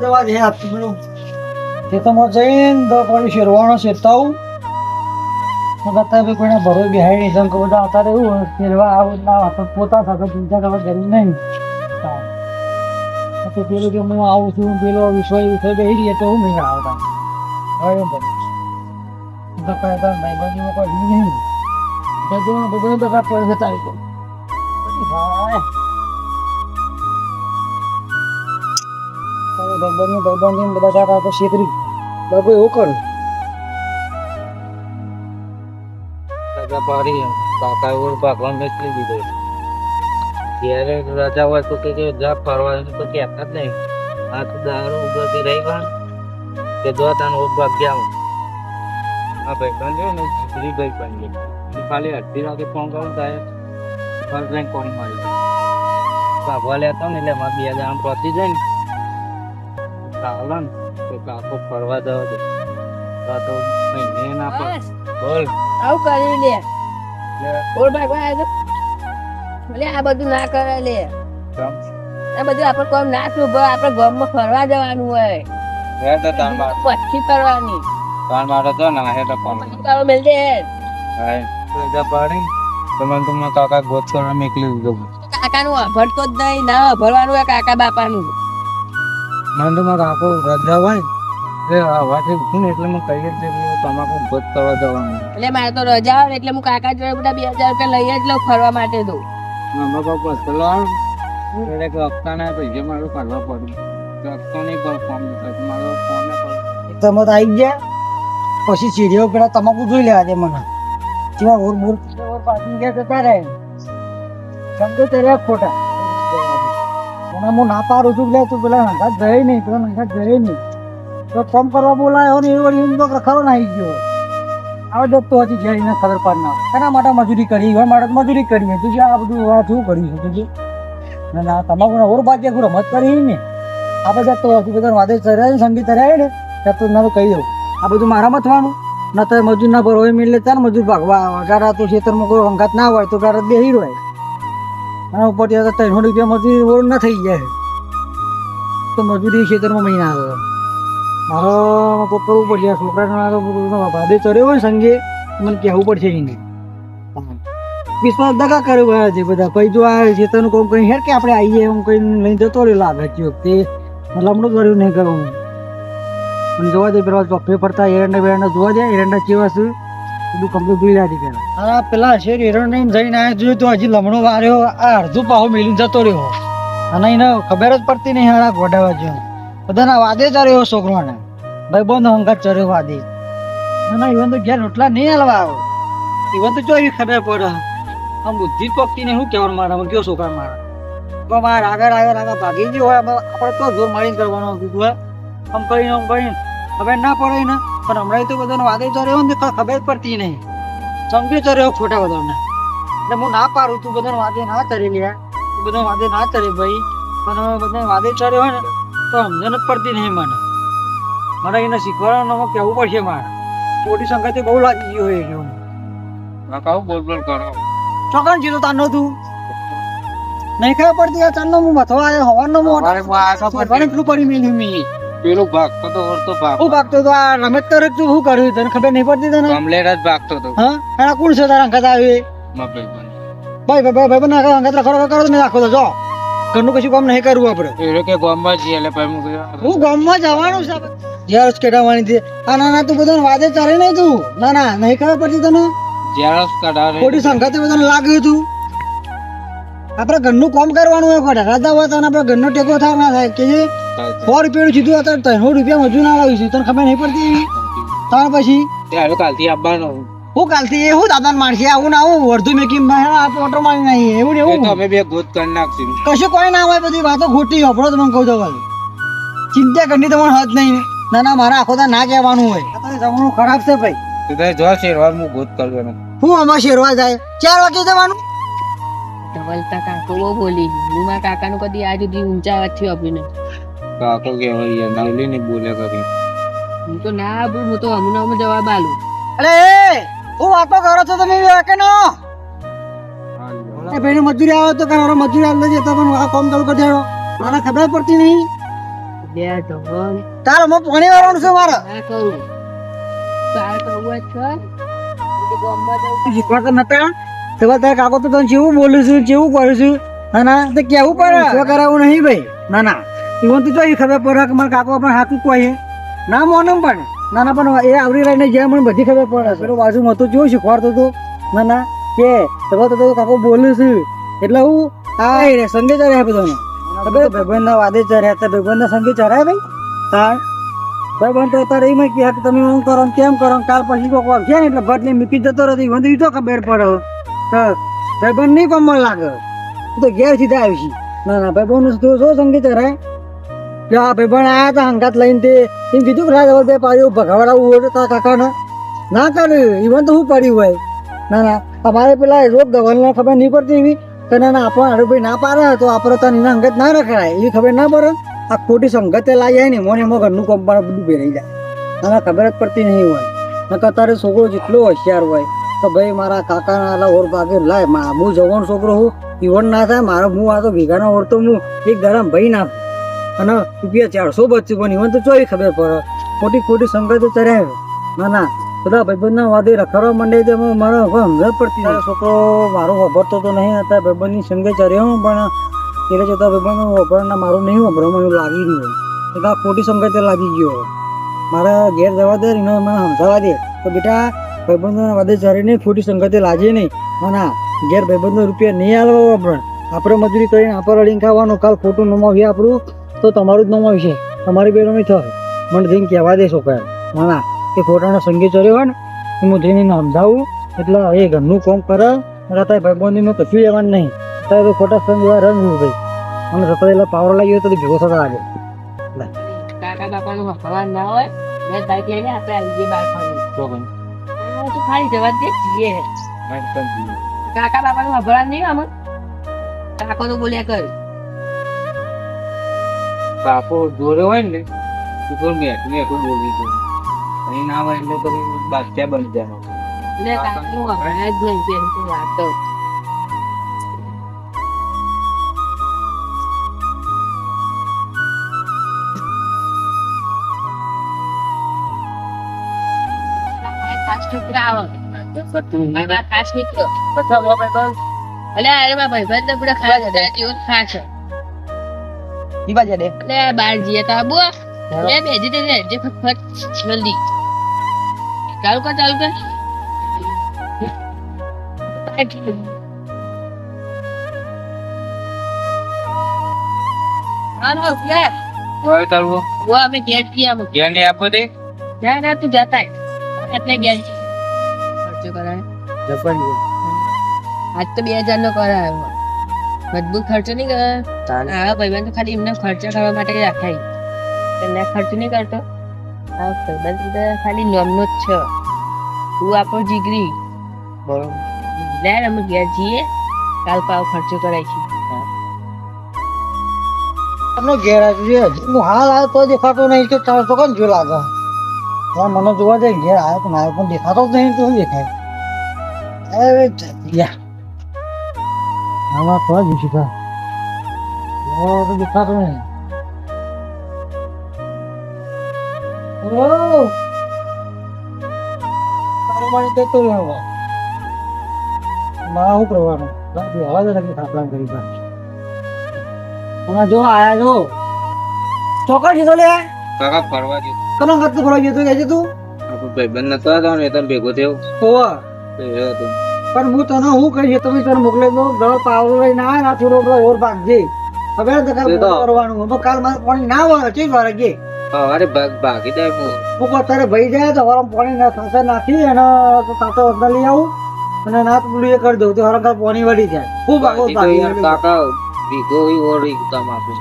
જવા દે આપતું પેલું ખેતરમાં જઈને તો પછી શેરવાનો શેરતાવું બતા બી કોઈને ભરો બેહાઈ નહીં જેમ કે બધા આવતા રહ્યું શેરવા આવું ના આપણે પોતા સાથે ચિંતા કરવા જરૂર નહીં તો પેલું કે હું આવું છું પેલો વિષય બેસી રહીએ તો હું નહીં આવતા હવે એમ બધું ભાઈબંધીમાં કોઈ નહીં બધું બધું બધા પડે જતા આવી ભાઈ ભાઈબંધી બધા કાકા તો શેતરી બાબુ એવું કરું કાકા એવું ભગવાન મેચલી દીધો જ્યારે રજા હોય તો કે જા ફરવાનું તો કહેતા જ નહીં આ તો દારૂ ઉગરતી રહી ગયો કે જો તને ભાગ ગયા આ ભાઈ બન ને જીગરી ભાઈ બન ખાલી અડધી રાતે ફોન કરું થાય ફર્સ્ટ રેન્ક કોણ મારી ભાગવા લેતો ને એટલે એમાં 2 જણા પહોંચી જાય ને ચાલો ને તો કાકો ફરવા જવા દે તો મહિને ના પડે બોલ આવું કરી લે બોલ ભાઈ ભલે આ બધું ના કરે લે આ બધું આપણે કોમ ના શુભ આપણે ગામમાં ફરવા જવાનું હોય તો તાર પછી કરવાની તાર મારે તો ના હે તો ફોન તારો મેલ દે હાય તો જા પાડી તમને કાકા ગોત કરવા મેકલી દીધો કાકાનું અભડતો જ નહીં ના ભરવાનું હોય કાકા બાપાનું મને તો મારા કાકો રજા હોય એ વાથી ઉઠું ને એટલે હું કહીએ જ તમાકુ ગોત કરવા જવાનું એટલે મારે તો રજા હોય એટલે હું કાકા જોડે બધા 2000 રૂપિયા લઈ જ લઉં ફરવા માટે તો મામા બાપા ચલો એટલે કે હપ્તાના પૈસા મારું કાઢવા પડ્યું હપ્તો નહીં પર ફોન મારો ફોન તમે તો આવી ગયા પછી સીડીઓ પેલા તમાકુ જોઈ લેવા દે મને જેવા ઓર બોર પાછી ગયા જતા રહે સમજો ત્યારે ખોટા હું ના પાડું છું લે તું પેલા નંગા જઈ નહીં પેલા નંગા જઈ નહીં તો ફોન કરવા બોલાયો ને એવો એમ તો ખબર ના આવી ગયો આવે દોસ્તો હજી જઈને ખબર પાડ ના એના માટે મજૂરી કરી એવા માટે મજૂરી કરી તું આ બધું શું કર્યું છે તું ના તમાકુ ઓર બાજુ રમત કરી ને આપણે જતો હજુ બધા વાદે ચડ્યા સંગીત ચડ્યા ને ત્યાં તો ના કહી દઉં આ બધું મારામાં થવાનું ના તો મજૂર ના ભરો મિલે ત્યાં મજૂર ભાગવા ગાડા તો ખેતરમાં કોઈ વંગાત ના હોય તો ગાડા બેહી રહે અને ઉપર ત્યાં 300 રૂપિયા મજૂરી ઓર ના થઈ જાય તો મજૂરી ખેતરમાં મહિના આવે મારો કરવું પડશે છોકરાનો ભાદે ચડ્યો હોય સંગે મને કહેવું પડશે એને વિશ્વાસ દગા કર્યો છે બધા પછી જો આ ખેતરનું કોમ કઈ હેર કે આપણે આવીએ એમ કઈ લઈને જતો રહ્યો લાગે છે વખતે લમણું કર્યું નહીં કરવું મને જોવા દે પેલા ચોફે ફરતા એરંડા બેરંડા જોવા જાય એરંડા કેવા છે બધું કમ્પ્લીટ જોઈ લાગી પેલા હા પેલા શેર એરંડા જઈને આવ્યા જોયું તો હજી લમણો વાર્યો આ અડધું પાહો મેલીને જતો રહ્યો અને એને ખબર જ પડતી નહીં હારા ગોડાવા જો બધાના વાદે ચડ્યો છોકરાને ભાઈ બંધ હંગાત ચડ્યો વાદે ના ઇવન તો ઘેર રોટલા નહીં હલવા આવો ઇવન તો જો એવી ખબર પડે આમ બુદ્ધિ પકતી ને શું કહેવાનું મારા કયો છોકરા મારા તો મારા આગળ ભાગી ગયો હોય આપણે તો જોર મારીને કરવાનું કીધું હોય આમ કરીને ખબર ના પડે ને પણ હમણાં તો બધાને વાદે ચડ્યો ને ખબર પડતી નહીં સમજી ચડ્યો ખોટા બધાને એટલે હું ના પાડું તું બધાને વાદે ના ચડી લે તું બધા વાદે ના ચડે ભાઈ પણ બધાને વાદે ચડ્યો હોય ને તો સમજણ જ પડતી નહીં મને મારે એને શીખવાડવાનું કહેવું પડશે મારે મોટી સંગતે બહુ લાગી ગયો હોય એવું કાકા બોલ કરો ચોકન જીતો તાનો તું નહીં ખબર પડતી આ ચાંદનો હું મથવા આવ્યો હવાનો કેટલું પડી મેલ્યું મી પેલું ભાગતો તો ઓર તો હું ભાગતો તો આ રમેશ તરફ તું શું કર્યું તને ખબર નહીં પડતી તને કમલેટ જ ભાગતો તો હા એના કોણ છે તારા અંકત આવી ભાઈ અંકત રખડો કરો તમે રાખો તો જો ઘરનું કશું કામ નહીં કરવું આપણે એટલે કે ગામમાં જઈએ એટલે ભાઈ હું ગામમાં જવાનું છે ઝેરોક્ષ કઢાવવાની છે આ ના તું બધાને વાદે ચાલે નહીં તું ના નહીં ખબર પડતી તને ઝેરોક્ષ કઢાવે ખોટી સંગતે બધાને લાગ્યું તું આપણે ઘરનું કામ કરવાનું હોય ખોટા રાજા હોય તો આપણે ઘરનો ટેકો થાય ના થાય કે 100 રૂપિયાનું સીધું અત્યારે 300 રૂપિયા મજૂર ના લાવી છે તને ખબર નહીં પડતી તાર પછી કાલથી આવવાનો હું કાલથી એ હું દાદા મારશે આવું ના આવું અડધું મેકી ઓટો મારી નહીં એવું ને એવું અમે બે ગોત કરી નાખશું કશું કોઈ ના હોય બધી વાતો ખોટી અભડો તો મને કહું તો ચિંતા કરની તમારે હદ નહીં ના મારા આખો ના કહેવાનું હોય જમવાનું ખરાબ છે ભાઈ જો શેરવા હું ગોત કરવાનો હું આમાં શેરવા જાય 4 વાગે જવાનું ધવલતા કાકો બહુ બોલી હું મારા કાકાનું કદી આજ સુધી ઊંચા અવાજથી આપ્યું નહીં કાકો કહેવાય નવલી ની બોલે કરી હું તો ના આપ્યું હું તો હમણાં જવાબ આલું અરે હું વાતો કરો છો તમે કે નો એ ભાઈ મજૂરી આવે તો કારો મજૂરી આવે છે તો પણ આ કામ ચાલુ કરી દેડો મને ખબર પડતી નહીં બે જમણ તારે હું પાણી વાળવાનું છે મારે ના કરું તારે કરવું જ છે એટલે ગામમાં જવું શીખવાડતા નતા તો તારા કાકો તો તને જેવું બોલું છું જેવું કરું છું હા ના તો કેવું પડે શું કરાવું નહીં ભાઈ ના ના ઈવન તો જોઈ ખબર પડે કે મારા કાકો પણ હાથું કોઈ ના મોનમ પણ ના ના પણ એ આવડી રહીને જે મને બધી ખબર પડે પેલું બાજુમાં હતું જોયું શીખવાડતો હતો ના ના કે તો કાકો બોલું છું એટલે હું આ રે સંગે ચડ્યા બધાને ભાઈબંધના વાદે ચડ્યા તો ભાઈબંધના સંગે ચડાય ભાઈ તાર ભાઈબંધ તો તારે એમાં કે તમે હું કરો ને કેમ કરો કાલ પછી કોક વાર છે ને એટલે ભટલી મૂકી જતો રહેતી મને તો ખબર પડે તો ભાઈબંધ નહીં કમળ લાગે તું તો ઘેર સીધા આવી છે ના ના ભાઈબંધ તું શું સંગીત ચડાય જો આ ભાઈબંધ આવ્યા હતા હંગાત લઈને તે એમ કીધું કે રાજા બે પાડ્યું ભગાવડાવું હોય તો તારા કાકાને ના કર્યું ઈવન તો શું પડ્યું હોય ના ના અમારે પેલા રોગ દવાને ખબર નહીં પડતી એવી તો ના ના આપણને હારું ભાઈ ના પાડે તો આપણે તને એના અંગત ના રખાય એવી ખબર ના પડે આ ખોટી સંગતે લાવી જાય ને મોને એમાં ઘરનું કામ પણ બધું ભેરાઈ જાય અને ખબર જ પડતી નહીં હોય નકર તારે છોકરો જેટલો હોશિયાર હોય તો ભાઈ મારા કાકાના આલા ઓર ભાગે લાય હું જવાનો છોકરો હું ઈવન ના થાય મારો હું આ તો ભેગાનો ઓર તો હું એક ગરમ ભાઈ ના અને રૂપિયા 400 બચ્યું પણ ઈવન તો ચોઈ ખબર પડે ખોટી ખોટી સંગતે ચડ્યા ના ના બધા ભાઈબંધના વાદે રખડવા માંડે તેમાં મારે હવે સમજ પડતી નથી છોકરો મારો વાપરતો તો નહીં હતા ભાઈબંધની સંગે ચડ્યો પણ એટલે જતા ભાઈબંધ વાપરના મારું નહીં વાપરવામાં એવું લાગી નહીં એટલે આ ખોટી સંગતે લાગી ગયો મારા ઘેર જવા દે એને મને સમજાવવા દે તો બેટા ભાઈબંધના વાદે ચડીને ખોટી સંગતે લાજે નહીં ના ઘેર ભાઈબંધનો રૂપિયા નહીં આવવા આપણે મજૂરી કરીને આપણે રડીને ખાવાનું કાલ ખોટું નમાવીએ આપણું તો તમારું જ નમાવશે તમારી બેનો નહીં થાય મને જઈને કહેવા દે છોકરા ના એ ખોટાનો સંગીત ચડ્યો હોય ને હું જઈને સમજાવું એટલે એ ઘરનું કામ કરે તારે ભાઈબંધીનું કશું લેવાનું નહીં તારે તો ખોટા સંગ એવા રંગ ભાઈ મને સતત એટલે પાવર લાગ્યો તો ભેગો થતા લાગે કાકા બાપાનું હકવાન ના હોય મેં બાઈક લઈને આપણે આવી જઈએ બહાર ફરી તો ખાલી જવા દે જઈએ કાકા બાપાનું હકવાન નહીં આમાં કાકો તો બોલ્યા કર કાકો જોડે હોય ને તો મેઠું બોલી દઉં અહીં ના હોય એટલે તો બાદશાહ બની જાય એટલે કાકાનું હકવાન જ નહીં પેલું વાત તો બાર જઈએ તો આબુ બેજી દે ફટફટ જલ્દી ચાલુ કર અમે ગેટ ગયા આપો દે ના તું જતા એટલે ગેસ ખર્ચો કરાય આજ તો 2000 નો કરાયો મજબૂત ખર્ચો નહીં કરે હા ભાઈબંધ તો ખાલી એમને ખર્ચો કરવા માટે રાખાય તેને ખર્ચો નહીં કરતો હા ભાઈબંધ તો ખાલી નોમનો જ છે તું આપણો જીગરી બરોબર લે અમે ઘેર જઈએ કાલ પાવ ખર્ચો કરાય છે ઘેર આવી હું હાલ આવ્યો તો દેખાતો નહીં તો 400 કોણ જો લાગે મને જોવા જાય ઘેર આવ્યો પણ આવ્યો પણ દેખાતો જ નહીં તો શું દેખાય આમાં તો જ શીખા તો દેખાતો નહીં તારું મને દેખતો રહ્યો મારા શું કરવાનું હવા જ નથી ખાપલા કરી હમણાં જો આયા જો ચોકડ છે તો લે કાકા ફરવા ગયો કનો હાથ ફરવા ગયો તો કે તું આપણો ભાઈબંધ નતો હતો ને તને ભેગો થયો હોવા થયો હતો પણ હું તને હું કહીએ તમે તને મોકલે દો દળ પાવડો લઈને આ ના થોડો ઓર ભાગજે હવે તો કરવાનું હું કાલ મારે પાણી ના આવે ચી વાર કે અરે ભાગી જાય હું તારે ભાઈ જાય તો હરમ પાણી ના થશે નાખી અને કાતો અંદર લઈ આવું અને ના તો પેલું એ કરી દઉં તો હરમ પાણી વળી જાય હું ભાગો કાકા વીઘો ઓરી તમારે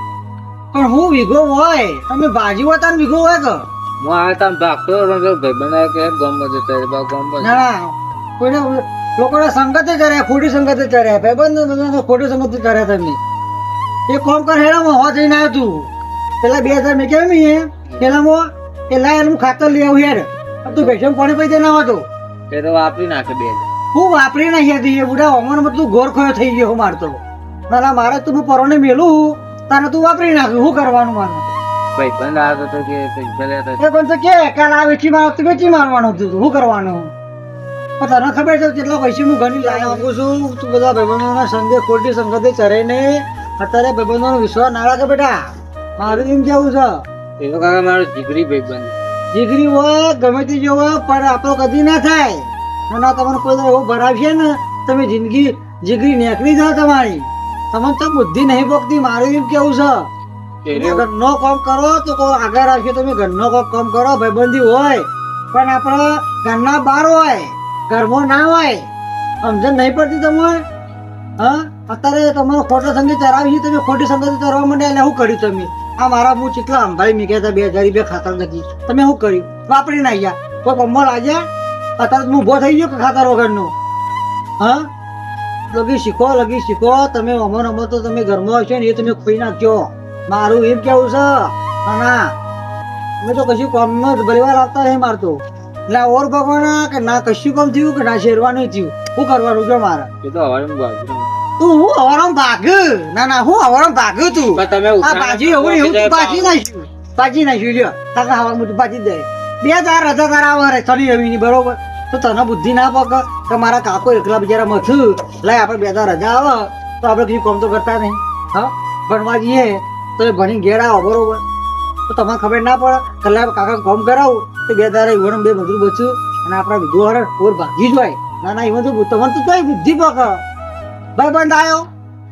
પણ હું વીઘો હોય તમે ભાજી હોય તાર વીઘો હોય કે હું આ તમે ભાગતો ભાઈ બનાવે કે ગમે જતો ગમે ના કોઈને લોકોને સંગતે કરે ખોટી સંગતે કરે ભાઈબંધ ખોટી સંગતે કરે તમે એ કોમ કર હેડામાં હો જઈને આવ્યો તું પેલા 2000 મેં કેમ પેલામાં પેલા એનું ખાતર લઈ આવું યાર તું ભેસમ પાણી પૈસા ના હતો એ તો વાપરી નાખે 2000 હું વાપરી નાખ્યા હતી એ બુઢા અમર તું ગોર ખોયો થઈ ગયો હું મારતો ના મારે તું પરોને મેલું તારે તું વાપરી નાખ્યું શું કરવાનું મારે ભાઈબંધ આવ્યો તો કે પૈસા લેતા એ પણ તો કે કાલ આ વેચી મારો તો વેચી મારવાનું હતું શું કરવાનું પણ તને ખબર છે કેટલા પૈસા હું ગણી લાવી આપું છું તું બધા ભાઈબંધોના સંગે ખોટી સંગતે ચરે ને અત્યારે ભાઈબંધોનો વિશ્વાસ ના રાખે બેટા મારું એમ કેવું છે એ તો કાકા મારો જીગરી ભાઈબંધ જીગરી હોય ગમે તે જો હોય પણ આપણો કદી ના થાય અને તમને કોઈ દાડો એવો ભરાવશે ને તમે જિંદગી જીગરી નીકળી જાઓ તમારી તમને તો બુદ્ધિ નહીં પોકતી મારું એમ કેવું છે તમે ઘરનો કામ કરો તો કોઈ આગળ આવશે તમે ઘરનો કામ કરો ભાઈબંધી હોય પણ આપણે ઘરના બહાર હોય ઘરમાં ના હોય સમજણ નહીં પડતી તમને હા અત્યારે તમારો ખોટો સંગીત ચરાવી તમે ખોટી સંગત ચરવા માંડ્યા એટલે શું કર્યું તમે આ મારા હું કેટલા અંભાઈ મીક્યા હતા 2000 ખાતર નથી તમે શું કર્યું વાપરી ના ગયા કોઈ કમળ આવ્યા અત્યારે હું ઉભો થઈ ગયો કે ખાતર વગરનો હા લગી શીખો તમે અમર તો તમે ઘરમાં હશો ને એ તમે ખોઈ નાખજો મારું એમ કેવું છે ના મેં તો કશું કામમાં પરિવાર આવતા નહીં મારતો એટલે ઓર ભગવાન કે ના કશું કામ થયું કે ના શેરવાનું થયું શું કરવાનું છે મારે એ તો હવે તું હું હવારામ ભાગ ના હું હવારામ ભાગ્યું તું તમે આ ભાજી એવું તું ભાજી નાખ્યું લ્યો તારા હવા મોટું ભાજી દે 2000 રજા તારા આવે શનિ રવિની બરોબર તો તને બુદ્ધિ ના પક કે મારા કાકો એકલા બિચારા મથું લાય આપણે 2000 રજા આવે તો આપણે કશું કામ તો કરતા નહીં હા ભણવા જઈએ તો એ ભણી ઘેર આવો બરોબર તો તમને ખબર ના પડે કલાક કાકા કામ કરાવું તો 2000 ઈવન 2 મજૂર બચ્યું અને આપણા વિધો હર ઓર ભાગી જ હોય ના ઈવન તો તમને તો તોય બુદ્ધિ પક ભાઈ બંધ આવ્યો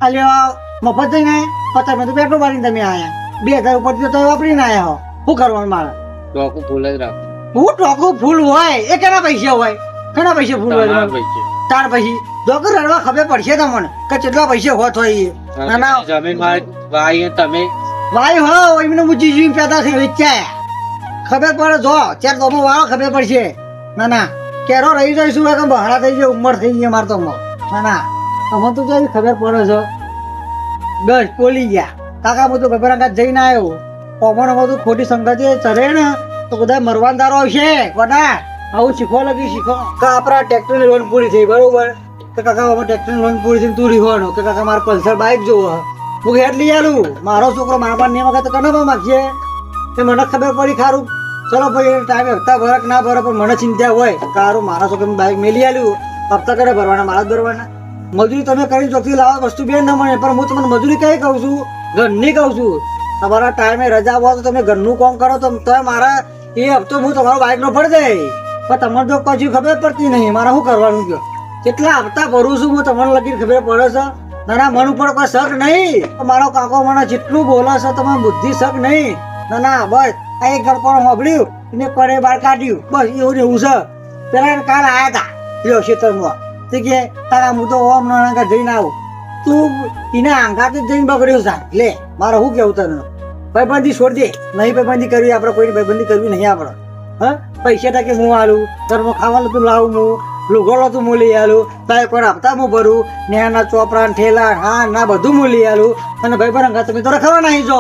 આ લેવા મફત જઈને 50 માં તો પેટ્રોલ મારીને તમે આવ્યા 2000 ઉપર તો વાપરીને આવ્યા હો શું કરવાનું મારે ટોકું ફૂલ જ રાખો હું ટોકું ફૂલ હોય એ કેના પૈસા હોય કેના પૈસા ફૂલ હોય તાર પછી ડોકર રડવા ખબર પડશે તમને કે કેટલા પૈસા હોત હોય એ ના ના જમીન વાય તમે વાય હો એમને મુજી જીવ પેદા થઈ વેચાય ખબર પડે જો ચાર દોમો વાળો ખબર પડશે ના ના કેરો રહી જઈશું કે બહારા થઈ જાય ઉંમર થઈ ગઈ માર તો ના ના અમને તો જો ખબર પડે છે બસ પોલી ગયા કાકા હું તો ગભરાંગા જઈને આવ્યો કોમણ તો ખોટી સંગતે ચરે ને તો બધા મરવાનદારો આવશે કોના આવું શીખો કે આપણા ટ્રેક્ટરની લોન પૂરી થઈ બરોબર તો કાકા અમે ટ્રેક્ટરની લોન પૂરી થઈને તું રીવાનું કે કાકા મારે પલ્સર બાઇક જોવો હું હેડ લઈ આલું મારો છોકરો મારા પાસે નહીં વખત કના માગશે એ મને ખબર પડી ખારું ચલો ભાઈ ટાઈમે હપ્તા ભરક ના ભરે પણ મને ચિંતા હોય કારું મારા છોકરાને બાઇક મેલી આલ્યું હપ્તા કરે ભરવાના મારા જ ભરવાના મજૂરી તમે કરી ચોખ્ખી લાવો વસ્તુ બે ના મળે પણ હું તમને મજૂરી કઈ કહું છું ઘરની કહું છું તમારા ટાઈમે રજા હોય તો તમે ઘરનું કામ કરો તો મારા એ હપ્તો હું તમારો બાઇક નો પડી જાય પણ તમને તો કશું ખબર પડતી નહીં મારે શું કરવાનું કયો કેટલા હપ્તા ભરું છું હું તમને લગી ખબર પડે છે ના મન ઉપર કોઈ શક નહીં મારો કાકો મને જેટલું બોલે છે તમે બુદ્ધિ શક નહીં ના બસ આ એક ગળપણ સાંભળ્યું એને કરે બહાર કાઢ્યું બસ એવું ને એવું છે પેલા કાલ આવ્યા હતા લ્યો ખેતરમાં તે કે તારા હું તો ઓમ નાના જઈને આવું તું એના આંગાથી જઈને બગડ્યું છે લે મારે શું કેવું તને ભાઈબંધી છોડ દે નહીં ભાઈબંધી કરવી આપણે કોઈની ભાઈબંધી કરવી નહીં આપણે હા પૈસા ટકે હું આલું ઘરમાં ખાવાનું તું લાવું હું લુગડો તું હું લઈ આલું તારે કોઈ હપ્તા હું ભરું નેના ચોપડા ઠેલા હા ના બધું હું લઈ આલું અને ભાઈબંધ તમે તો ખબર નહીં જો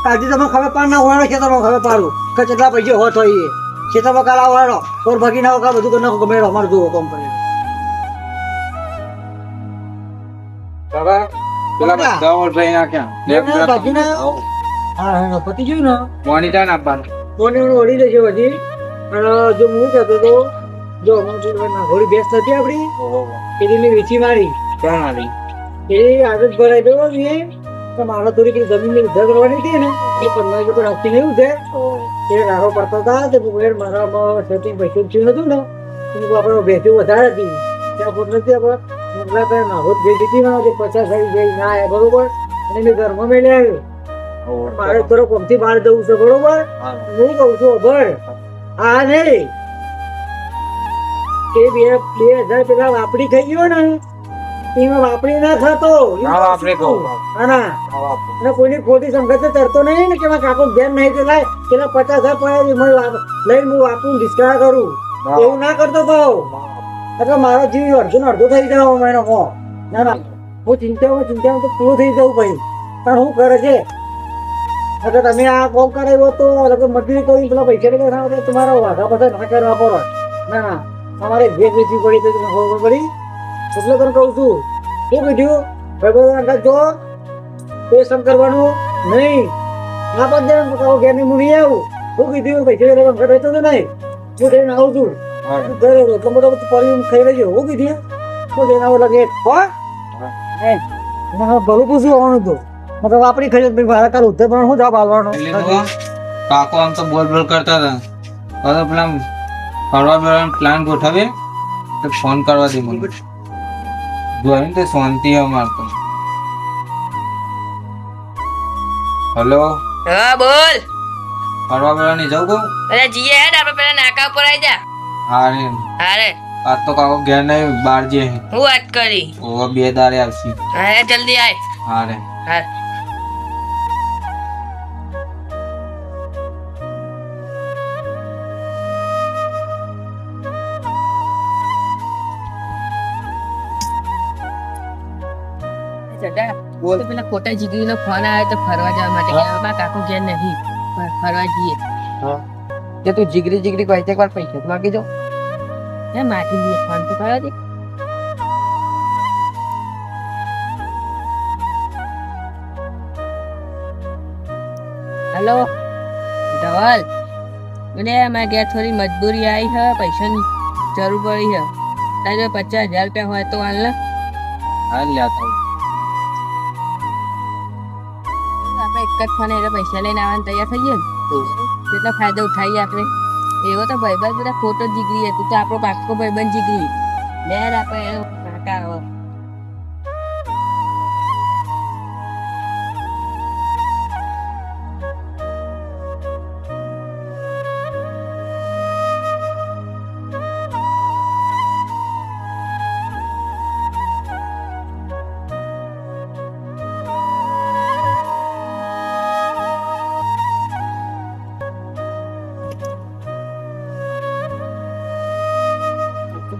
કાલથી તમે ખબર પાડ ના હોય ખેતરમાં ખબર પાડું કે કેટલા પૈસા હોત હોય એ ખેતરમાં કાલ આવવાનો ઓર ભાગી ના હોય બધું કરી નાખો ગમે અમારે જુઓ કંપની કાકા પેલા બધા ઓળખાઈ નાખ્યા હા પતિ જોયું ને મોનિટર આપવાનું કોને ઓળી લેશે બધી અને જો હું કહેતો તો જો હોળી ભેંસ થતી આપડી એની મેં વેચી મારી ક્યાં આવી એ આદત ભરાઈ ગયો એ તો મારે થોડી કઈ જમીન ની ઉધાર કરવાની હતી ને એ 15 લોકો રાખતી નહીં ઉધે એ રાહો પડતા હતા તે કુબેર મારામાં સેટિંગ પૈસા થયું હતું ને એની આપણે ભેંસી વધારે હતી ત્યાં પોત નથી આપણે એટલા કઈ નાહોત ભેંસ હતી ને 50 સાઈઝ ભેંસ ના આવ્યા બરોબર અને મેં ઘરમાં મેં લઈ આવ્યો મારે થોડો કોમથી બહાર જવું છે બરોબર હું કઉ છું ખબર હા નહીં એ 2000 પેલા વાપરી થઈ ગયો ને એમાં વાપરી ના થતો અને કોઈની ખોટી સંગતે ચડતો નહીં ને કે કાકો ધ્યાન નહીં તો લાય પેલા 50,000 પડ્યા લઈને હું વાપરું ડિસ્કાર્ડ કરું એવું ના કરતો ભાવ એટલે મારો જીવ અડધો ને અડધો થઈ જાવ મહિનો ના ના હું ચિંતામાં તો પૂરું થઈ જવું ભાઈ પણ હું કરે છે અગર તમે આ કોમ કરાવ્યો તો મજૂરી કરી પેલા પૈસા ના તમારા વાઘા બધા ના કરવા પડે ના અમારે ભેગ વેચવી પડી તો તમે ખબર પડી એટલે તને કહું છું શું કીધું ભાઈ જો એ સમ કરવાનું નહીં આ પાંચ જણા કાકો ઘેર ની મુની આવું હું કીધું પૈસા લેવા ઘરે તો નહીં હું જઈને આવું છું તું ઘરે એટલો મોટો પડી ખાઈ લેજો હું કીધું હું જઈને આવું લાગે હો હે ભલું પૂછ્યું આવવાનું હતું મતલબ આપણી ખરીદ ભાડા કાલ ઉધર પણ શું જવાબ આવવાનો કાકો આમ તો બોલ બોલ કરતા હતા હવે પેલા ફરવા બેવાનો પ્લાન ગોઠવે તો ફોન કરવા દે મને જોઈને તો શાંતિ અમાર તો હેલો હા બોલ. ફરવા બેવાની જાઉં કહું અરે જીએ હેડ આપણે પેલા નાકા ઉપર આવી જા. હા રે અરે આજ તો કાકો ઘેર નહીં બહાર જઈએ હું વાત કરી. ઓ બે દારે આવશે અરે જલ્દી આય. હા રે હા ચડા બોલ. તો પેલા ખોટા જીગરીનો ફોન આવ્યો તો ફરવા જવા માટે કે મારા કાકો ઘેર નહીં ફરવા જઈએ. કે તું જીગરી જીગરી કહે છે એકવાર પૈસા માગી જો હે માટી દે ફોન તો કર્યો દે. હેલો ધવલ મને મારા ઘેર થોડી મજબૂરી આવી છે પૈસાની જરૂર પડી છે તારે 50,000 રૂપિયા હોય તો હાલ ને. હા લ્યા તો આપણે એક જ ફોન એટલે પૈસા લઈને આવવાનું તૈયાર થઈ ગયો ને કેટલો ફાયદો ઉઠાવીએ આપણે. એવો તો ભાઈબંધ બધા ખોટો જીગરી હતું તો આપણો પાક્કો ભાઈબંધ જીગરી લેર આપણે નાકા આવો.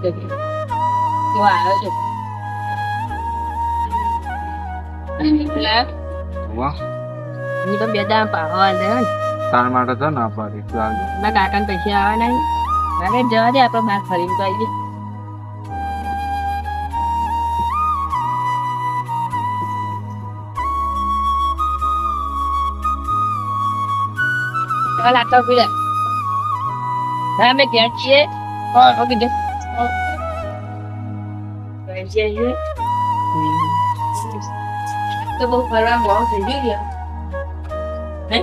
કેવો આવ્યો છે પેલા વાહ ની પણ બે દામ પાવા દે ને તાર માટે તો ના પાડી ચાલ મારા કાકાને પૈસા આવવા નહીં અરે જવા દે આપણે બહાર ફરીને તો આવીએ. ચાલ આટલો પીડે હા અમે ઘેર છીએ. ઓકે જો તો બહુ ફરવા મોડું થઈ ગયું હે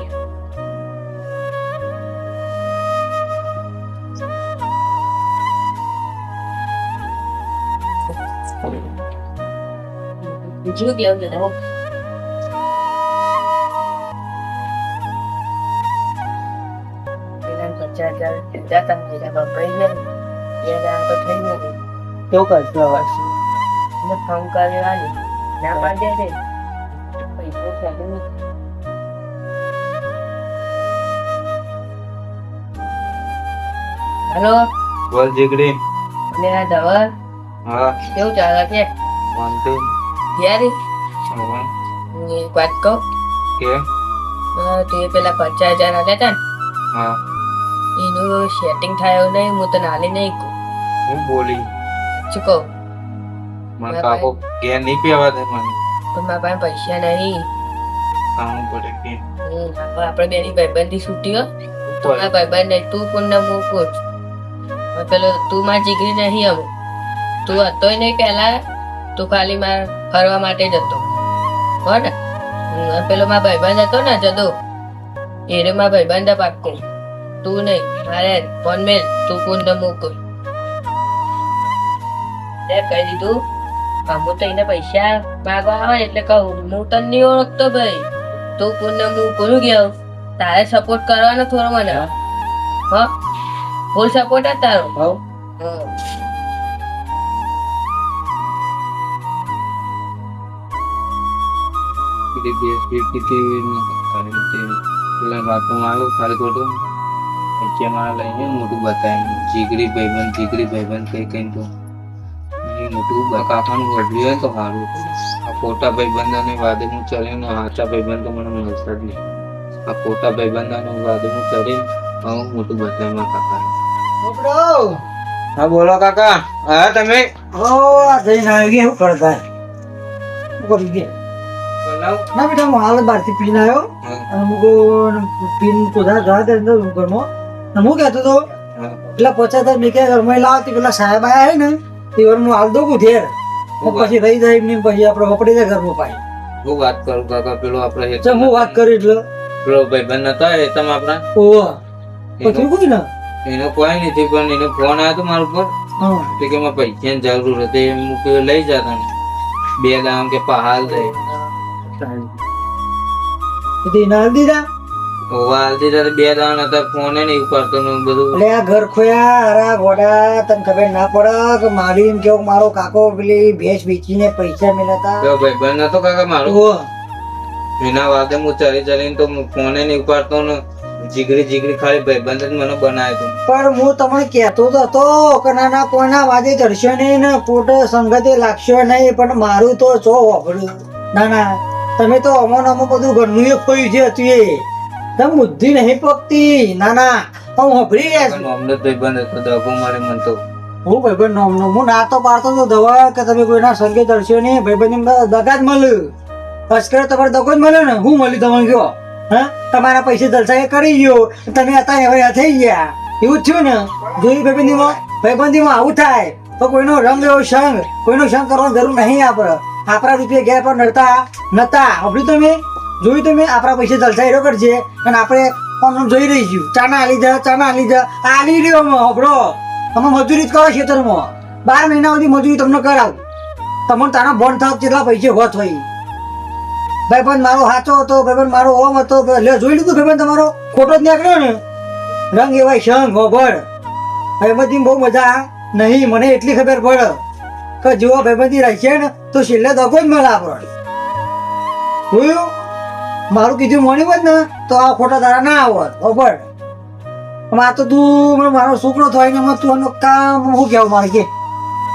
બીજું કેવું છે હો પેલા 50,000 જતા મેરા બાપાઈ ને યાર આ તો થઈ ગયું કેવું કરશો હવે ને ફોન કરવાની ના પાડે રે પૈસા ચાલે ને. હેલો બોલ જીગડી ને આ ધવલ હા કેવું ચાલે છે વાંધો યાર હવે એક વાત કહું કે તું એ પેલા 50,000 આલ્યા હતા ને હા એનું સેટિંગ થાય એવું નહીં હું તને હાલી નહીં કહું હું બોલી શું કહું મને કાકો ઘેર નહીં પીવા દે મને પણ મારા પાસે પૈસા નહીં. કામ પડે કે આપણે બેની ભાઈબંધી છૂટી હો તો મારા ભાઈબંધ નહીં તું કોણ ના હું કોણ પેલો તું મારી જીગરી નહીં અમુક તું હતોય નહીં પહેલા તું ખાલી માર ફરવા માટે જ હતો હો ને પેલો મારા ભાઈબંધ હતો ને જતો એને મારા ભાઈબંધ પાક્કો તું નહીં મારે ફોન મેલ તું કોણ ના હું કોણ કહી દીધું હું તો એને પૈસા માગવા આવે એટલે કહું હું તને નહીં ઓળખતો ભાઈ તું કોને હું કોનું ગયો તારે સપોર્ટ કરવાનો થોડો મને હા ફૂલ સપોર્ટ જ તારો હવ પેલા બાપુમાં આવ્યું ખાલી ખોટું પૈસામાં લઈને મોટું બતાવ્યું જીગરી ભાઈબંધ કઈ કઈ તો મોટું કાકાનું વઢ્યું હોય તો સારું. આ ખોટા ભાઈબંધોને વાદળનું ચડીને સાચા ભાઈબંધ તો મને મળતા જ નહીં. આ ખોટા ભાઈબંધોને વાદળનું ચડીને હું મોટું બતાવ્યું કાકા. છોકરો હા બોલો કાકા. હા તમે ઓ આ જઈને આવી ગયા શું કરતા શું કરી ગયા બનાવ ના બેટા હું હાલ બહારથી પીને આવ્યો અને હું પીને પોતા જવા દે ઘરમાં અને હું કહેતો હતો પેલા 50,000 મેં ક્યાં ઘરમાં લાવતી પેલા સાહેબ આયા ને તે વાર હું હાલ દઉં ઘેર પછી રહી જાય એમની પછી આપણે વપડી જાય ઘરમાં પાઈ હું વાત કરું કાકા પેલો આપણે ચાલ હું વાત કરી એટલે પેલો ભાઈબંધ નતા એ તમે આપણા ઓહ પછી કોઈ ને એનો કોઈ નથી પણ એનો ફોન આવ્યો તો મારા ઉપર હા તો કે મારે પૈસાની જરૂર હતી એમ કે લઈ જતા ને 2 દામ કે પહાલ દે તે ના દીધા વાલ દીધા 2 દામ હતા ફોન નહીં ઉપાડતો ને બધું એટલે આ ઘર ખોયા હરા ગોડા તને ખબર ના પડે કે મારી એમ કેવું મારો કાકો પેલી ભેંસ વેચીને પૈસા મેળવતા પેલો ભાઈબંધ નતો કાકા મારો ઓહ એના વાદે હું ચાલીને તો ફોન નહીં ઉપાડતો ને જીગરી ખાલી ભાઈબંધ જ મને બનાવ્યો પણ હું તમને કહેતો તો હતો કે ના કોઈના વાદે ચડશો નહીં ને પોતે સંગતે લાગશો નહીં પણ મારું તો ચો વાપર્યું ના તમે તો અમો બધું ઘરનું એ ખોયું છે હતું એ તમે બુદ્ધિ નહીં પકતી ના હું વાપરી ગયા છું અમને ભાઈબંધ હતો દગો મારે મન તો હું ભાઈબંધ નામનો હું ના તો પાડતો તો દવા કે તમે કોઈના સંગે ચડશો નહીં ભાઈબંધ દગા જ મળ્યું અસ્કર તમારે દગો જ મળ્યો ને હું મળ્યું તમને કયો હા તમારા પૈસે જલસા એ કરી ગયો તમે હતા હવે થઈ ગયા એવું જ થયું ને જોઈ ભાઈબંધીમાં આવું થાય તો કોઈનો રંગ એવો સંગ કોઈનો સંગ કરવાનો જરૂર નહીં આપણે આપણા રૂપિયા ઘેર પર નતા આપડ્યું તમે જોયું તમે આપણા પૈસે જલસા એરો કરશે અને આપણે આમ જોઈ રહીશું ચાના આલી જા આલી રહ્યો અમે હબળો અમે મજૂરી જ કરો ખેતરમાં 12 મહિના સુધી મજૂરી તમને કરાવ તમને તારા બોન્ડ થાવ કેટલા પૈસે હોત હોય ભાઈબંધ મારો સાચો હતો ભાઈબંધ મારો ઓમ હતો લે જોઈ લીધું ભાઈબંધ તમારો ખોટો જ નીકળ્યો ને રંગ એવાય સંગ હોભળ ભાઈબંધી બહુ મજા નહીં મને એટલી ખબર પડે કે જો ભાઈબંધી રાખીએ ને તો છેલ્લે દગો જ મળે આપણે જોયું મારું કીધું મોની હોત ને તો આ ખોટા તારા ના આવત હોભળ આ તો તું મારો છોકરો થાય ને તું એનું કામ હું કેવું મારે કે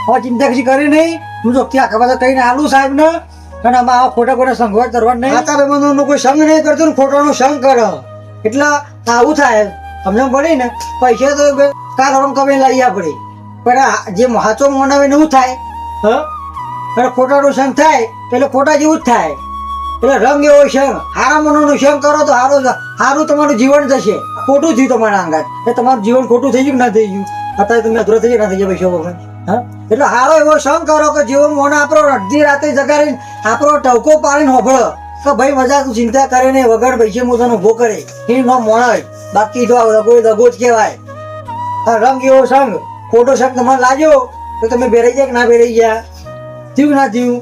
હવે ચિંતા કશી કરી નહીં હું ચોખ્ખી આખા બધા કહીને આલું સાહેબ ને અને આમાં આવા ખોટા ખોટા સંઘર્ષ કરવા નહીં આતા ભાઈબંધોનો કોઈ સંગ નહીં કરતો ને ખોટાનો સંગ કરે એટલે આવું થાય સમજણ પડી ને પૈસા તો કારમ કમાઈ લઈ આપણે પણ જે સાચો મનાવે ને એવું થાય અને ખોટાનો સંગ થાય એટલે ખોટા જેવું જ થાય એટલે રંગ એવો સંગ હારા મનોનો સંગ કરો તો સારું તમારું જીવન જશે ખોટું થયું તમારા અંગાત એ તમારું જીવન ખોટું થઈ ગયું ના થઈ ગયું અત્યારે તમે અધૂરા થઈ ગયા ના થઈ ગયા પૈસા વગર હા એટલે સારો એવો સંગ કરો કે જેવો મોને આપણો અડધી રાતે જગાડીને આપણો ટવકો પાડીને હોભળો કે ભાઈ મજા તું ચિંતા કરે ને વગર પૈસે હું ઉભો કરે એ નો મોણ જ બાકી તો દગો જ કહેવાય રંગ એવો સંગ ખોટો સંગ તમારે લાગ્યો તો તમે બેરાઈ ગયા કે ના બેરાઈ ગયા થયું ના થયું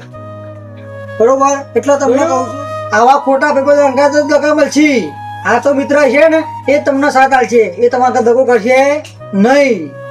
બરોબર એટલે તમને કહું છું આવા ખોટા ભાઈ અંગાત જ લગામલ છી આ તો મિત્ર છે ને એ તમને સાથ આલશે એ તમારા દગો કરશે નહીં